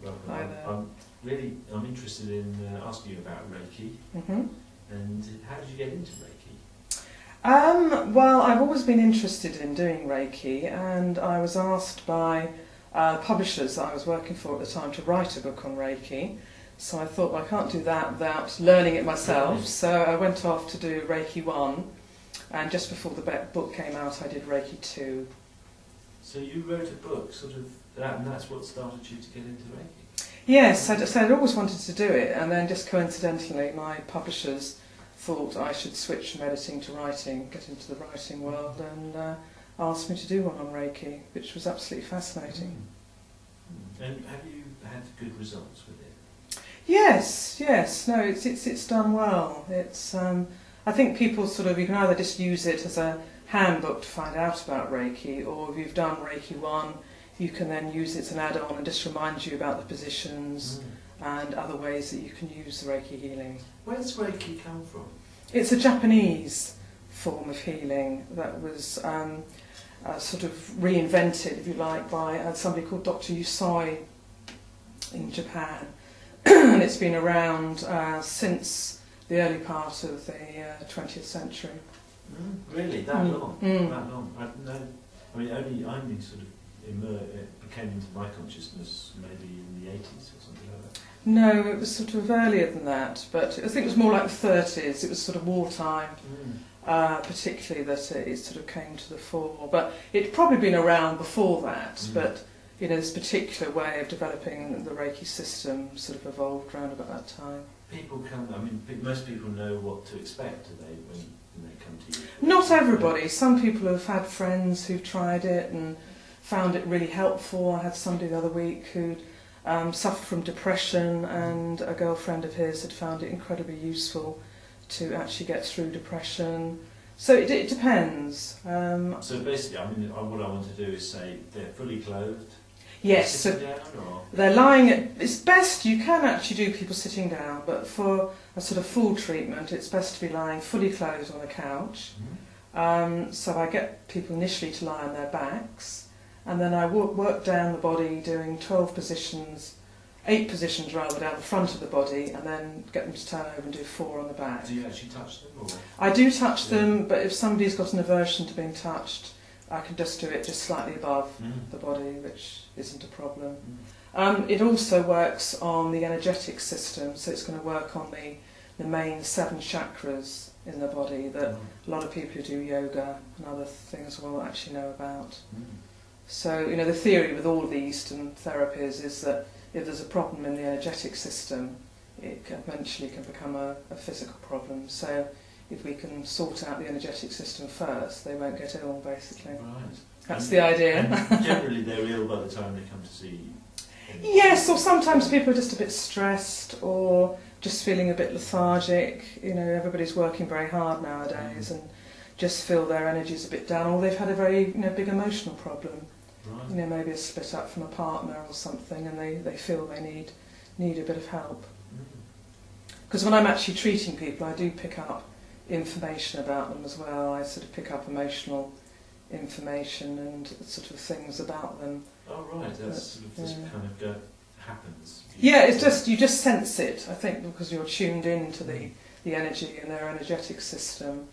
Welcome. I'm interested in asking you about Reiki. And how did you get into Reiki? Well, I've always been interested in doing Reiki, and I was asked by publishers that I was working for at the time to write a book on Reiki. So I thought, well, I can't do that without learning it myself. So I went off to do Reiki 1, and just before the book came out, I did Reiki 2. So you wrote a book, sort of, and that's what started you to get into Reiki? Yes, I'd always wanted to do it, and then just coincidentally, my publishers thought I should switch from editing to writing, get into the writing world, and asked me to do one on Reiki, which was absolutely fascinating. And have you had good results with it? Yes. No, it's done well. It's I think people you can either just use it as a handbook to find out about Reiki, or if you've done Reiki 1, you can then use it as an add-on and just remind you about the positions and other ways that you can use the Reiki healing. Where does Reiki come from? It's a Japanese form of healing that was sort of reinvented, if you like, by somebody called Dr. Yusai in Japan. And it's been around since the early part of the 20th century. Really? That long? That long? I mean, only sort of it became into my consciousness maybe in the 80s or something like that. No, it was sort of earlier than that, but I think it was more like the 30s. It was sort of wartime, particularly that it sort of came to the fore. But it'd probably been around before that, but this particular way of developing the Reiki system sort of evolved around about that time. People come, I mean, most people know what to expect, do they, when they come to you? Not everybody. Some people have had friends who've tried it and found it really helpful. I had somebody the other week who'd suffered from depression, and a girlfriend of his had found it incredibly useful to actually get through depression. So it depends. So basically, I mean, what I want to do is say they're fully clothed. Yes, so they're lying. It's best, you can actually do people sitting down, but for a sort of full treatment, it's best to be lying fully clothed on a couch. So I get people initially to lie on their backs, and then I work down the body doing 8 positions rather, down the front of the body, and then get them to turn over and do 4 on the back. Do you actually touch them? Or? I do touch them, but if somebody's got an aversion to being touched, I can just do it just slightly above the body, which isn't a problem. It also works on the energetic system, so it's going to work on the main 7 chakras in the body that a lot of people who do yoga and other things will actually know about. So, the theory with all of the Eastern therapies is that if there's a problem in the energetic system, it eventually can become a physical problem. So if we can sort out the energetic system first, they won't get ill, basically. Right. That's the idea. And generally they're ill by the time they come to see you. Yes, or sometimes people are just a bit stressed or just feeling a bit lethargic. Everybody's working very hard nowadays and just feel their energy's a bit down, or they've had a very big emotional problem. Right. Maybe a split up from a partner or something, and they feel they need a bit of help. Because when I'm actually treating people, I do pick up information about them as well. I sort of pick up emotional information and sort of things about them. Oh right, that's sort of just kind of happens. Yeah, it's just you just sense it, I think, because you're tuned into the energy and their energetic system.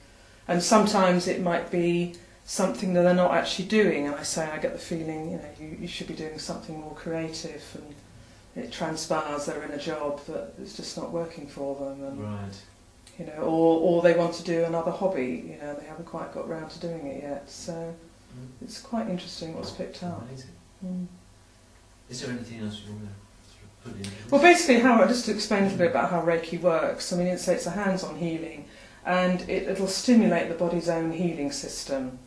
And sometimes it might be something that they're not actually doing, and I get the feeling, you should be doing something more creative, and it transpires they're in a job that it's just not working for them, and right. Or they want to do another hobby, they haven't quite got round to doing it yet. So it's quite interesting what's picked up. Amazing. Is there anything else you want to put in? Well, basically, just to explain a little bit about how Reiki works. I mean, it's a hands-on healing, and it'll stimulate the body's own healing system.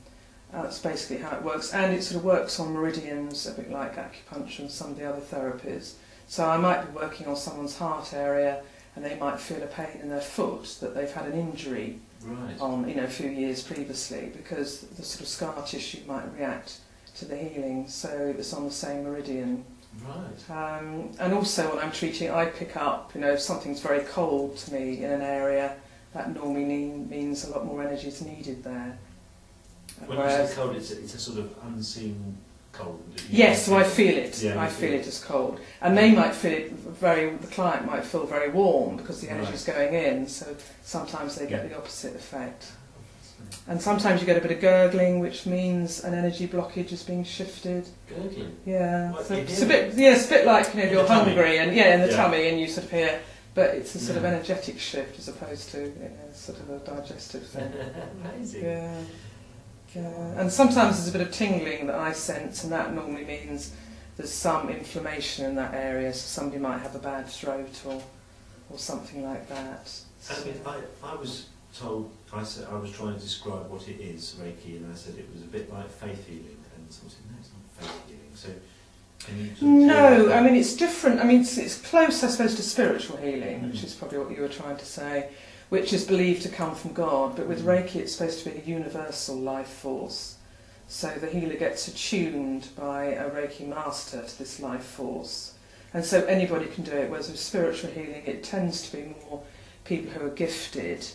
That's basically how it works, and it sort of works on meridians, a bit like acupuncture and some of the other therapies. So I might be working on someone's heart area, and they might feel a pain in their foot that they've had an injury on, a few years previously, because the sort of scar tissue might react to the healing. So it's on the same meridian. Right. And also when I'm treating, I pick up, if something's very cold to me in an area, that normally means a lot more energy is needed there. When you say cold, it's a sort of unseen cold. Yes, so I feel it. Yeah, I feel it as cold, and they might feel it the client might feel very warm because the energy is going in. So sometimes they get the opposite effect. And sometimes you get a bit of gurgling, which means an energy blockage is being shifted. Gurgling? Yeah. What, So it's a bit like, you know, if you're hungry and in the tummy and you sort of hear, but it's a sort of energetic shift as opposed to, you know, sort of a digestive thing. Amazing. Yeah. Yeah. And sometimes there's a bit of tingling that I sense, and that normally means there's some inflammation in that area, so somebody might have a bad throat or something like that. So. I mean, I was told, I was trying to describe what it is, Reiki, and I said it was a bit like faith healing, and someone said, no, it's not faith healing. So, can you no, I mean, it's different. I mean, it's close, I suppose, to spiritual healing, which is probably what you were trying to say, which is believed to come from God, but with Reiki it's supposed to be a universal life force. So the healer gets attuned by a Reiki master to this life force. And so anybody can do it, whereas with spiritual healing it tends to be more people who are gifted.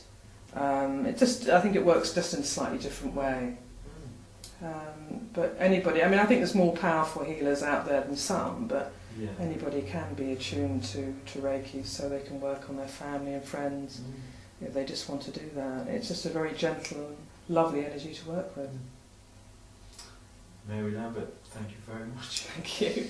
I think it works just in a slightly different way. But anybody, I mean, I think there's more powerful healers out there than some, but anybody can be attuned to Reiki so they can work on their family and friends if they just want to do that. It's just a very gentle and lovely energy to work with. Mary Lambert, thank you very much. Thank you.